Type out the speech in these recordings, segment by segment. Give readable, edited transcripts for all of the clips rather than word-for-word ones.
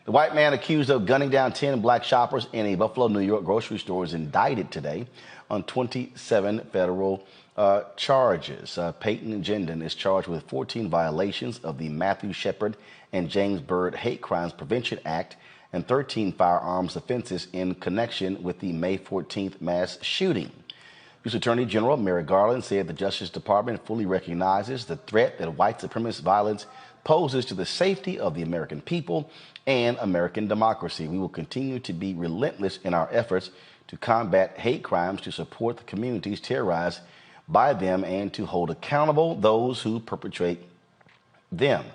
The white man accused of gunning down 10 black shoppers in a Buffalo, New York grocery store is indicted today on 27 federal charges. Payton Gendron is charged with 14 violations of the Mathew, Shepard, and James Byrd Hate Crimes Prevention Act and 13 firearms offenses in connection with the May 14th mass shooting. U.S. Attorney General Merrick Garland said the Justice Department fully recognizes the threat that white supremacist violence poses to the safety of the American people and American democracy. We will continue to be relentless in our efforts to combat hate crimes, to support the communities terrorized by them, and to hold accountable those who perpetrate them.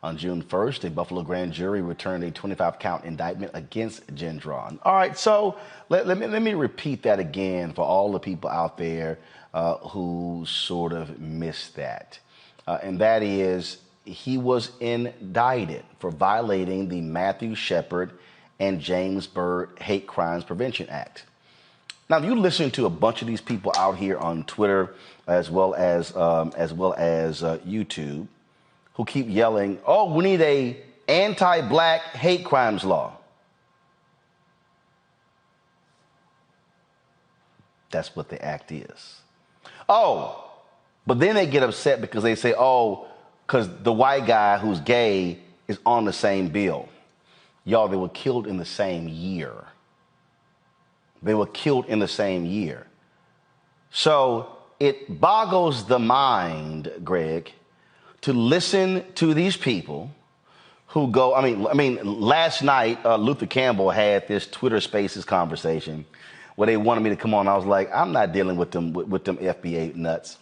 On June 1st, a Buffalo grand jury returned a 25-count indictment against Gendron. All right, so let me repeat that again for all the people out there who sort of missed that. And that is, he was indicted for violating the Mathew, Shepard, and James Byrd Hate Crimes Prevention Act. Now, if you listen to a bunch of these people out here on Twitter as well as YouTube, who keep yelling, "Oh, we need a anti-black hate crimes law." That's what the act is. Oh, but then they get upset because they say, "Oh, because the white guy who's gay is on the same bill." Y'all, they were killed in the same year. They were killed in the same year. So it boggles the mind, Greg, to listen to these people who go, I mean, last night, Luther Campbell had this Twitter Spaces conversation where they wanted me to come on. I was like, I'm not dealing with them FBA nuts.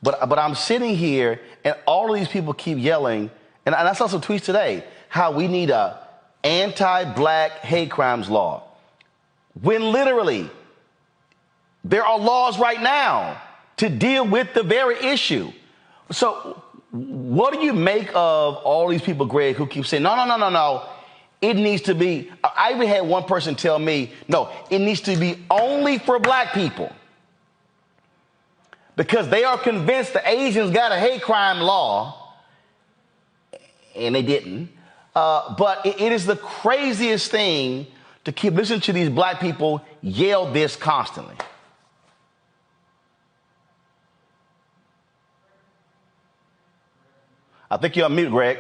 But I'm sitting here and all of these people keep yelling, and I saw some tweets today, how we need a anti-black hate crimes law. When literally there are laws right now to deal with the very issue. So what do you make of all these people, Greg, who keep saying, no, it needs to be, I even had one person tell me, no, it needs to be only for black people. Because they are convinced the Asians got a hate crime law, and they didn't. But it is the craziest thing to keep listening to these black people yell this constantly. I think you're on mute, Greg.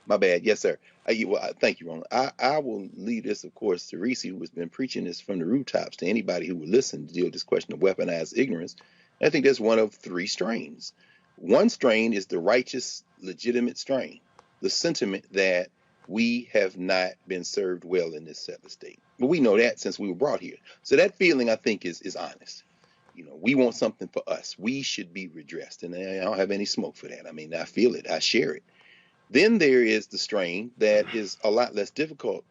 My bad. Yes, sir. Thank you, Roland. I will leave this, of course, to Reecie, who has been preaching this from the rooftops to anybody who will listen to deal with this question of weaponized ignorance. I think that's one of three strains. One strain is the righteous, legitimate strain, the sentiment that we have not been served well in this settler state. But we know that since we were brought here. So that feeling, I think, is honest. You know, we want something for us. We should be redressed. And I don't have any smoke for that. I mean, I feel it. I share it. Then there is the strain that is a lot less difficult,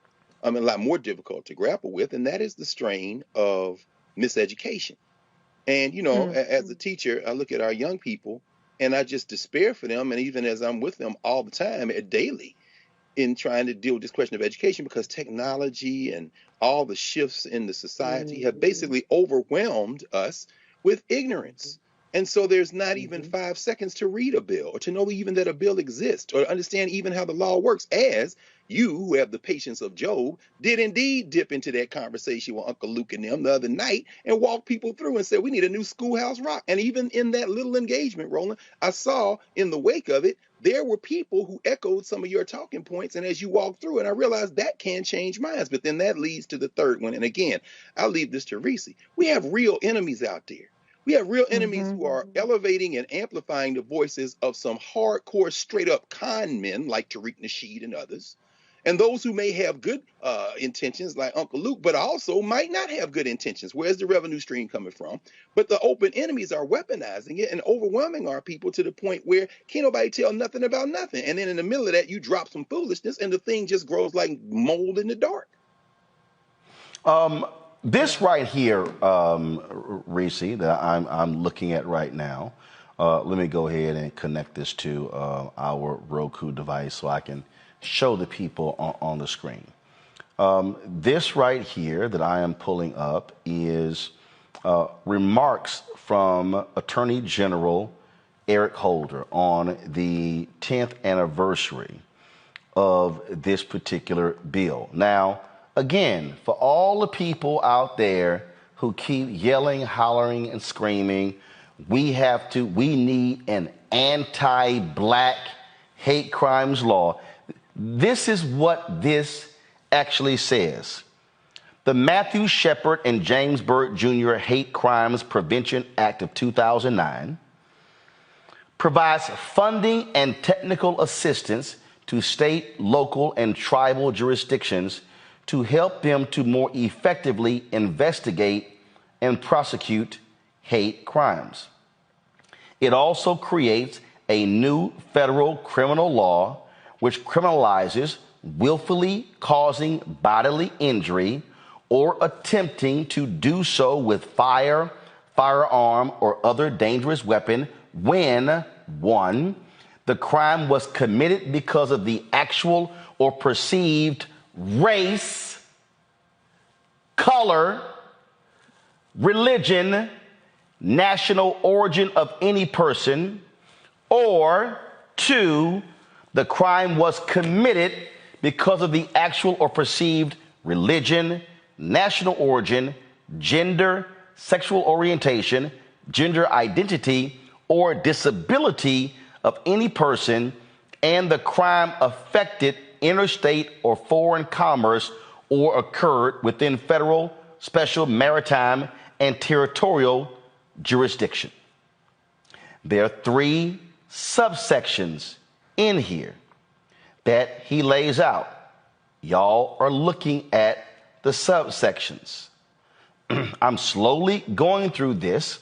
a lot more difficult to grapple with, and that is the strain of miseducation. And, you know, as a teacher, I look at our young people and I just despair for them. And even as I'm with them all the time, daily, in trying to deal with this question of education, because technology and all the shifts in the society have basically overwhelmed us with ignorance. And so there's not even 5 seconds to read a bill or to know even that a bill exists or understand even how the law works, as you, who have the patience of Job, did indeed dip into that conversation with Uncle Luke and them the other night and walk people through and said, we need a new schoolhouse rock. And even in that little engagement, Roland, I saw in the wake of it, there were people who echoed some of your talking points. And as you walk through it, I realized that can change minds. But then that leads to the third one. And again, I'll leave this to Reecie. We have real enemies out there. We have real enemies who are elevating and amplifying the voices of some hardcore, straight-up con men like Tariq Nasheed and others, and those who may have good intentions like Uncle Luke, but also might not have good intentions. Where's the revenue stream coming from? But the open enemies are weaponizing it and overwhelming our people to the point where can't nobody tell nothing about nothing. And then in the middle of that, you drop some foolishness, and the thing just grows like mold in the dark. This right here, Reecie, that I'm looking at right now, let me go ahead and connect this to our Roku device so I can show the people on the screen. This right here that I am pulling up is remarks from Attorney General Eric Holder on the 10th anniversary of this particular bill. Now, again, for all the people out there who keep yelling, hollering, and screaming, we need an anti-black hate crimes law. This is what this actually says. The Mathew, Shepard, and James Byrd Jr. Hate Crimes Prevention Act of 2009 provides funding and technical assistance to state, local, and tribal jurisdictions to help them to more effectively investigate and prosecute hate crimes. It also creates a new federal criminal law which criminalizes willfully causing bodily injury or attempting to do so with firearm, or other dangerous weapon when, 1, the crime was committed because of the actual or perceived race, color, religion, national origin of any person, or 2, the crime was committed because of the actual or perceived religion, national origin, gender, sexual orientation, gender identity, or disability of any person, and the crime affected interstate or foreign commerce or occurred within federal, special, maritime, and territorial jurisdiction. There are 3 subsections in here that he lays out. Y'all are looking at the subsections. I'm slowly going through this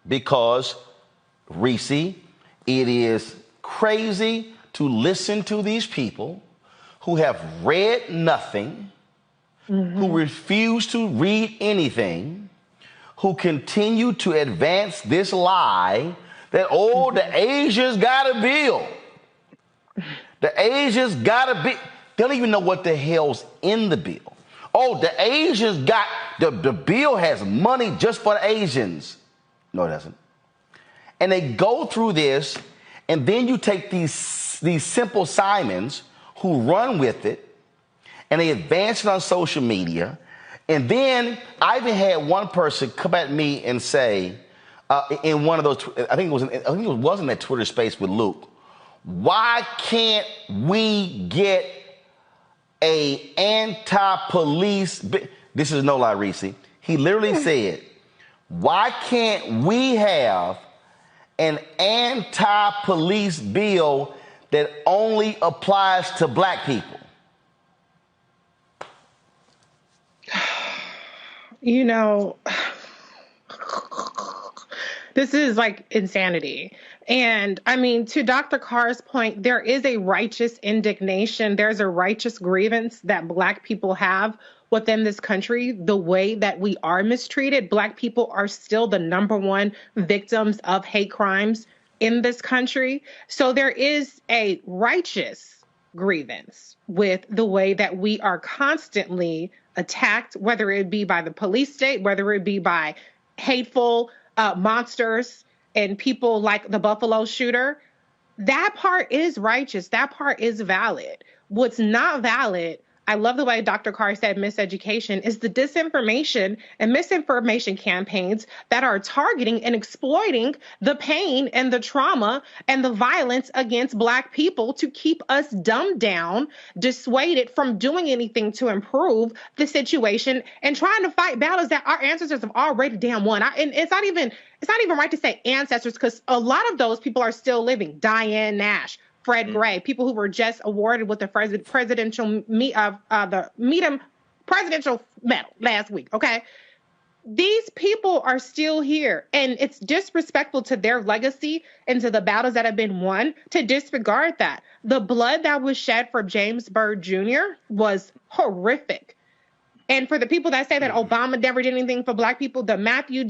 because, Reece, it is crazy to listen to these people who have read nothing, who refuse to read anything, who continue to advance this lie that, oh, the Asians got a bill. The Asians got a bill. They don't even know what the hell's in the bill. Oh, the Asians got, the bill has money just for the Asians. No, it doesn't. And they go through this, and then you take these simple Simons who run with it, and they advance it on social media. And then I even had one person come at me and say, in one of those, I think it was in that Twitter space with Luke, why can't we get a anti-police? This is no lie, Reece. He literally said, why can't we have an anti-police bill that only applies to black people? You know, this is like insanity. And I mean, to Dr. Carr's point, there is a righteous indignation. There's a righteous grievance that black people have within this country. The way that we are mistreated, black people are still the #1 victims of hate crimes in this country. So there is a righteous grievance with the way that we are constantly attacked, whether it be by the police state, whether it be by hateful monsters and people like the Buffalo Shooter. That part is righteous. That part is valid. What's not valid, I love the way Dr. Carr said miseducation, is the disinformation and misinformation campaigns that are targeting and exploiting the pain and the trauma and the violence against black people to keep us dumbed down, dissuaded from doing anything to improve the situation and trying to fight battles that our ancestors have already damn won. And it's not even right to say ancestors, because a lot of those people are still living. Diane Nash, Fred Gray, people who were just awarded with the presidential presidential medal last week. Okay, these people are still here, and it's disrespectful to their legacy and to the battles that have been won to disregard that. The blood that was shed for James Byrd Jr. was horrific. And for the people that say that Obama never did anything for black people, the Mathew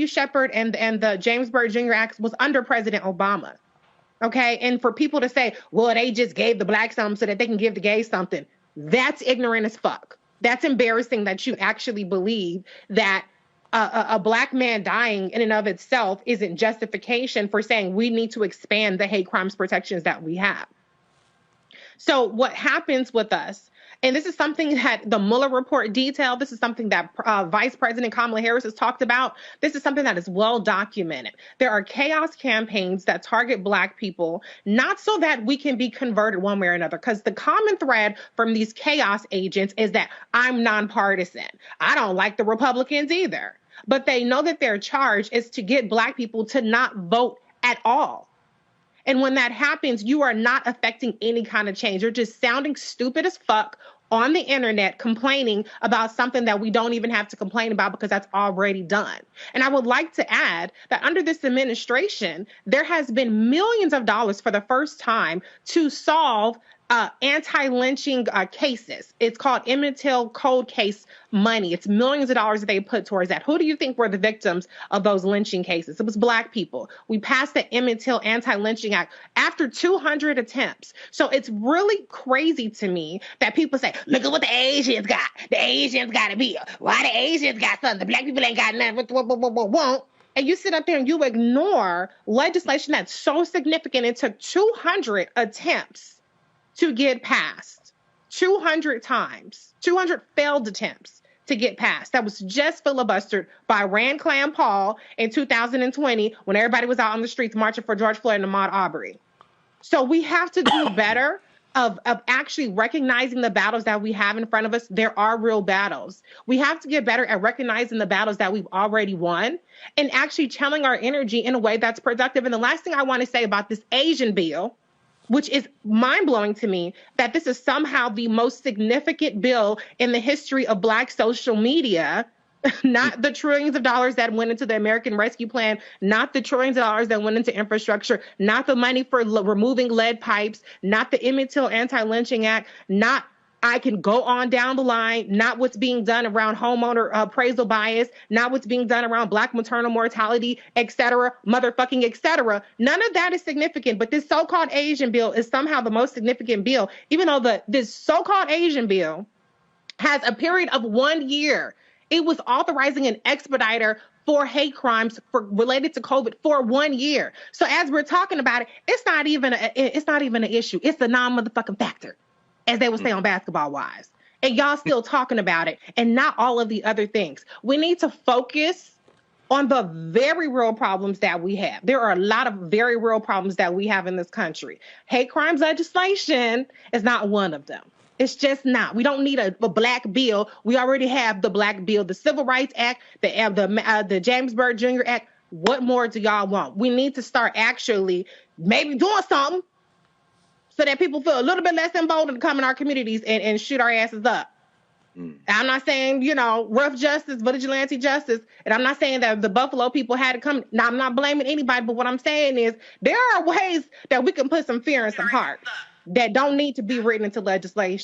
Shepard and the James Byrd Jr. Act was under President Obama. Okay. And for people to say, well, they just gave the black something so that they can give the gays something, that's ignorant as fuck. That's embarrassing that you actually believe that a black man dying in and of itself isn't justification for saying we need to expand the hate crimes protections that we have. So what happens with us, and this is something that the Mueller report detailed, this is something that Vice President Kamala Harris has talked about, this is something that is well documented. There are chaos campaigns that target Black people, not so that we can be converted one way or another, because the common thread from these chaos agents is that I'm nonpartisan. I don't like the Republicans either. But they know that their charge is to get Black people to not vote at all. And when that happens, you are not affecting any kind of change. You're just sounding stupid as fuck on the internet, complaining about something that we don't even have to complain about because that's already done. And I would like to add that under this administration, there has been millions of dollars for the first time to solve anti-lynching cases. It's called Emmett Till cold case money. It's millions of dollars that they put towards that. Who do you think were the victims of those lynching cases? It was Black people. We passed the Emmett Till Anti-Lynching Act after 200 attempts. So it's really crazy to me that people say, look at what the Asians got. The Asians got a bill. Why the Asians got something? The Black people ain't got nothing. Won't. And you sit up there and you ignore legislation that's so significant. It took 200 attempts to get passed, 200 times, 200 failed attempts to get passed. That was just filibustered by Rand Clam Paul in 2020 when everybody was out on the streets marching for George Floyd and Ahmaud Arbery. So we have to do better of actually recognizing the battles that we have in front of us. There are real battles. We have to get better at recognizing the battles that we've already won and actually channeling our energy in a way that's productive. And the last thing I want to say about this Asian bill, which is mind-blowing to me, that this is somehow the most significant bill in the history of Black social media, not the trillions of dollars that went into the American Rescue Plan, not the trillions of dollars that went into infrastructure, not the money for removing lead pipes, not the Emmett Till Anti-Lynching Act, not, I can go on down the line, not what's being done around homeowner appraisal bias, not what's being done around Black maternal mortality, et cetera, motherfucking et cetera. None of that is significant, but this so-called Asian bill is somehow the most significant bill, even though this so-called Asian bill has a period of 1 year. It was authorizing an expediter for hate crimes related to COVID for 1 year. So as we're talking about it, it's not even an issue. It's a non-motherfucking factor, as they would say on Basketball Wives. And y'all still talking about it and not all of the other things. We need to focus on the very real problems that we have. There are a lot of very real problems that we have in this country. Hate crimes legislation is not one of them. It's just not. We don't need a Black bill. We already have the Black bill, the Civil Rights Act, the James Byrd Jr. Act. What more do y'all want? We need to start actually maybe doing something so that people feel a little bit less emboldened to come in our communities and shoot our asses up. I'm not saying, rough justice, vigilante justice. And I'm not saying that the Buffalo people had to come. Now, I'm not blaming anybody, but what I'm saying is there are ways that we can put some fear in some heart that don't need to be written into legislation.